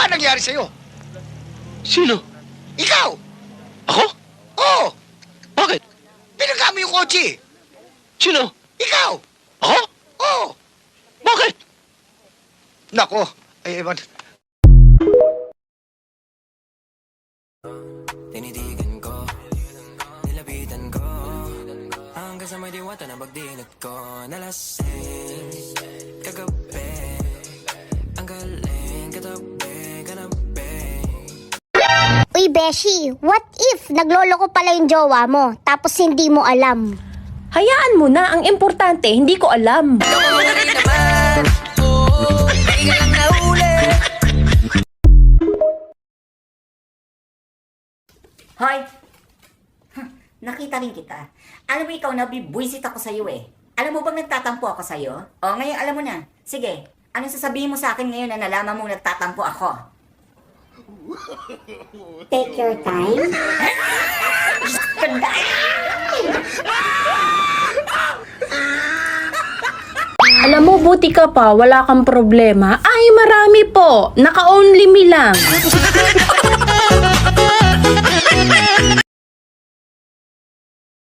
Ano nangyari sa'yo? Sino? Ikaw! Ako? Oo! Bakit? Pinagka mo yung kotse! Sino? Ikaw! Ako? Oo! Bakit? Nako, ay ewan. Tinitigan ko, nilapitan ko, hanggang sa may diwata na pagdilat ko. Nalasing, kagabi, ang galing, katabi, kanabi. Uy, Beshi, what if nagloloko pala yung jowa mo, tapos hindi mo alam? Hayaan mo na, ang importante, hindi ko alam. Ako na rin naman, oo, hindi ka lang nahuli. Hoy! Nakita rin kita. Alam mo ikaw, nabibwisit ako sa'yo eh. Alam mo bang nagtatampo ako sa'yo? O, ngayon alam mo na. Sige, anong sasabihin mo sa akin ngayon na nalaman mong nagtatampo ako? Take your time. Alam mo, buti ka pa, wala kang problema. Ay, marami po. Naka-only me lang.